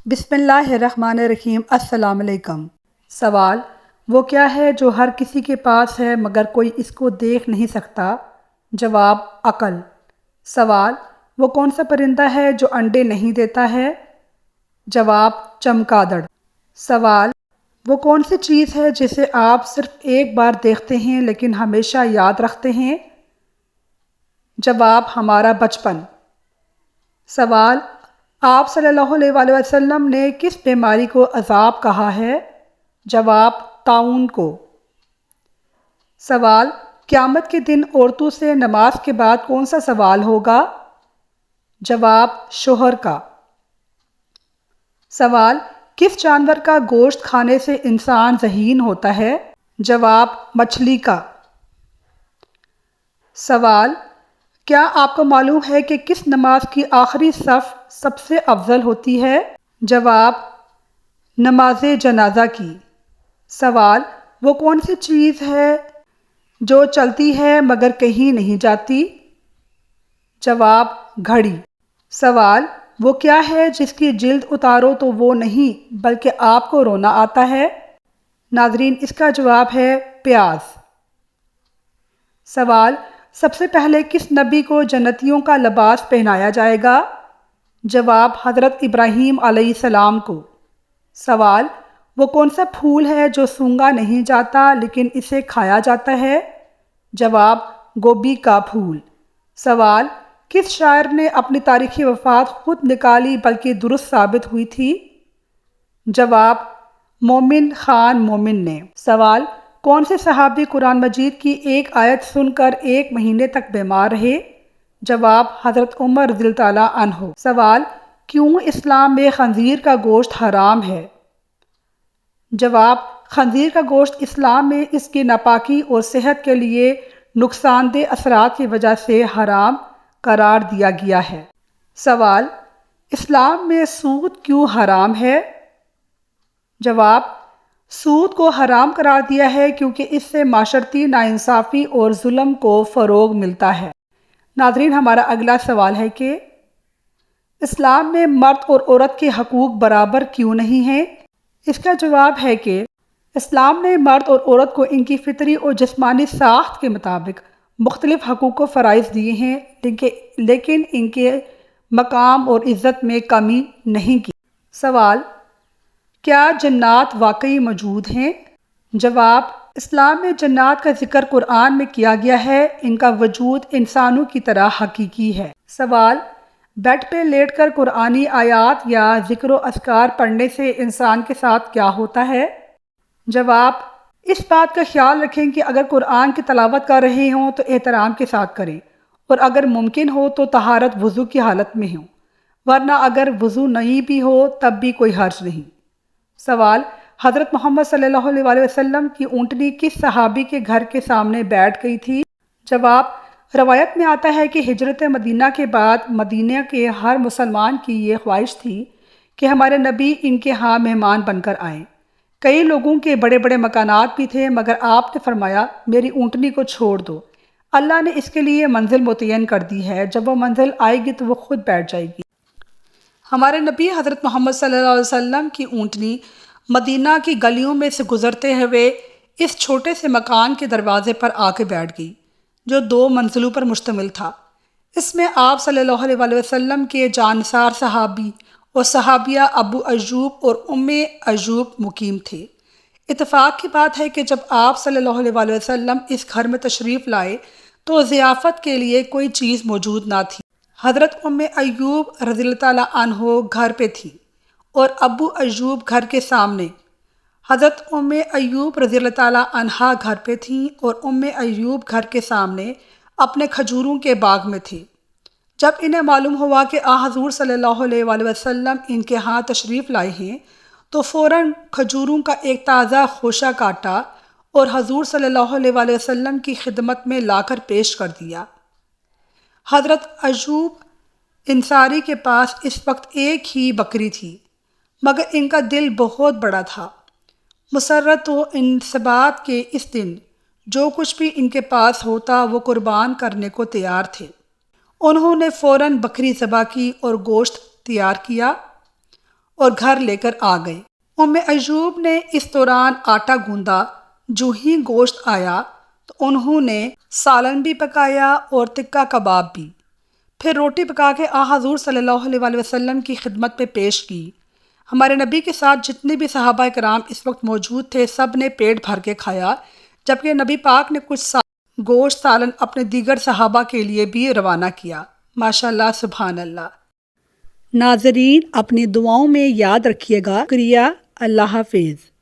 بسم اللہ الرحمن الرحیم۔ السلام علیکم۔ سوال: وہ کیا ہے جو ہر کسی کے پاس ہے مگر کوئی اس کو دیکھ نہیں سکتا؟ جواب: عقل۔ سوال: وہ کون سا پرندہ ہے جو انڈے نہیں دیتا ہے؟ جواب: چمگادڑ۔ سوال: وہ کون سی چیز ہے جسے آپ صرف ایک بار دیکھتے ہیں لیکن ہمیشہ یاد رکھتے ہیں؟ جواب: ہمارا بچپن۔ سوال: آپ صلی اللہ علیہ وآلہ وسلم نے کس بیماری کو عذاب کہا ہے؟ جواب: طاعون کو۔ سوال: قیامت کے دن عورتوں سے نماز کے بعد کون سا سوال ہوگا؟ جواب: شوہر کا۔ سوال: کس جانور کا گوشت کھانے سے انسان ذہین ہوتا ہے؟ جواب: مچھلی کا۔ سوال: کیا آپ کو معلوم ہے کہ کس نماز کی آخری صف سب سے افضل ہوتی ہے؟ جواب: نماز جنازہ کی۔ سوال: وہ کون سی چیز ہے جو چلتی ہے مگر کہیں نہیں جاتی؟ جواب: گھڑی۔ سوال: وہ کیا ہے جس کی جلد اتارو تو وہ نہیں بلکہ آپ کو رونا آتا ہے؟ ناظرین، اس کا جواب ہے پیاز۔ سوال: سب سے پہلے کس نبی کو جنتیوں کا لباس پہنایا جائے گا؟ جواب: حضرت ابراہیم علیہ السلام کو۔ سوال: وہ کون سا پھول ہے جو سونگا نہیں جاتا لیکن اسے کھایا جاتا ہے؟ جواب: گوبھی کا پھول۔ سوال: کس شاعر نے اپنی تاریخی وفات خود نکالی بلکہ درست ثابت ہوئی تھی؟ جواب: مومن خان مومن نے۔ سوال: کون سے صحابی قرآن مجید کی ایک آیت سن کر ایک مہینے تک بیمار رہے؟ جواب: حضرت عمر رضی اللہ تعالیٰ عنہ۔ سوال: کیوں اسلام میں خنزیر کا گوشت حرام ہے؟ جواب: خنزیر کا گوشت اسلام میں اس کی ناپاکی اور صحت کے لیے نقصان دہ اثرات کی وجہ سے حرام قرار دیا گیا ہے۔ سوال: اسلام میں سود کیوں حرام ہے؟ جواب: سود کو حرام قرار دیا ہے کیونکہ اس سے معاشرتی ناانصافی اور ظلم کو فروغ ملتا ہے۔ ناظرین، ہمارا اگلا سوال ہے کہ اسلام میں مرد اور عورت کے حقوق برابر کیوں نہیں ہیں؟ اس کا جواب ہے کہ اسلام نے مرد اور عورت کو ان کی فطری اور جسمانی ساخت کے مطابق مختلف حقوق و فرائض دیے ہیں لیکن ان کے مقام اور عزت میں کمی نہیں کی۔ سوال: کیا جنات واقعی موجود ہیں؟ جواب: اسلام میں جنات کا ذکر قرآن میں کیا گیا ہے، ان کا وجود انسانوں کی طرح حقیقی ہے۔ سوال: بیڈ پہ لیٹ کر قرآنی آیات یا ذکر و اذکار پڑھنے سے انسان کے ساتھ کیا ہوتا ہے؟ جواب: اس بات کا خیال رکھیں کہ اگر قرآن کی تلاوت کر رہے ہوں تو احترام کے ساتھ کریں اور اگر ممکن ہو تو طہارت وضو کی حالت میں ہوں، ورنہ اگر وضو نہیں بھی ہو تب بھی کوئی حرج نہیں۔ سوال: حضرت محمد صلی اللہ علیہ وآلہ وسلم کی اونٹنی کس صحابی کے گھر کے سامنے بیٹھ گئی تھی؟ جواب: روایت میں آتا ہے کہ ہجرت مدینہ کے بعد مدینہ کے ہر مسلمان کی یہ خواہش تھی کہ ہمارے نبی ان کے ہاں مہمان بن کر آئیں۔ کئی لوگوں کے بڑے بڑے مکانات بھی تھے مگر آپ نے فرمایا میری اونٹنی کو چھوڑ دو، اللہ نے اس کے لیے منزل متعین کر دی ہے، جب وہ منزل آئے گی تو وہ خود بیٹھ جائے گی۔ ہمارے نبی حضرت محمد صلی اللہ علیہ وسلم کی اونٹنی مدینہ کی گلیوں میں سے گزرتے ہوئے اس چھوٹے سے مکان کے دروازے پر آ کے بیٹھ گئی جو 2 منزلوں پر مشتمل تھا۔ اس میں آپ صلی اللہ علیہ وآلہ وسلم کے جانثار صحابی اور صحابیہ ابو ایوب اور ام ایوب مقیم تھے۔ اتفاق کی بات ہے کہ جب آپ صلی اللہ علیہ وآلہ وسلم اس گھر میں تشریف لائے تو ضیافت کے لیے کوئی چیز موجود نہ تھی۔ حضرت ام ایوب رضی اللہ تعالیٰ عنہ گھر پہ تھی اور ابو ایوب گھر کے سامنے۔ حضرت ام ایوب رضی اللہ تعالیٰ عنہا گھر پہ تھیں اور ام ایوب گھر کے سامنے اپنے کھجوروں کے باغ میں تھے۔ جب انہیں معلوم ہوا کہ حضور صلی اللہ علیہ وآلہ وسلم ان کے ہاں تشریف لائے ہیں تو فوراً کھجوروں کا ایک تازہ خوشہ کاٹا اور حضور صلی اللہ علیہ وآلہ وسلم کی خدمت میں لا کر پیش کر دیا۔ حضرت ایوب انصاری کے پاس اس وقت ایک ہی بکری تھی مگر ان کا دل بہت بڑا تھا۔ مسرت و انصبات کے اس دن جو کچھ بھی ان کے پاس ہوتا وہ قربان کرنے کو تیار تھے۔ انہوں نے فوراً بکری ذبح کی اور گوشت تیار کیا اور گھر لے کر آ گئے۔ ایوب نے اس دوران آٹا گوندا، جو ہی گوشت آیا تو انہوں نے سالن بھی پکایا اور تکہ کباب بھی، پھر روٹی پکا کے حضور صلی اللہ علیہ وسلم کی خدمت میں پیش کی۔ ہمارے نبی کے ساتھ جتنے بھی صحابہ کرام اس وقت موجود تھے سب نے پیٹ بھر کے کھایا، جبکہ نبی پاک نے کچھ گوشت سالن اپنے دیگر صحابہ کے لیے بھی روانہ کیا۔ ماشاءاللہ، سبحان اللہ۔ ناظرین، اپنی دعاؤں میں یاد رکھیے گا۔ شکریہ، اللہ حافظ۔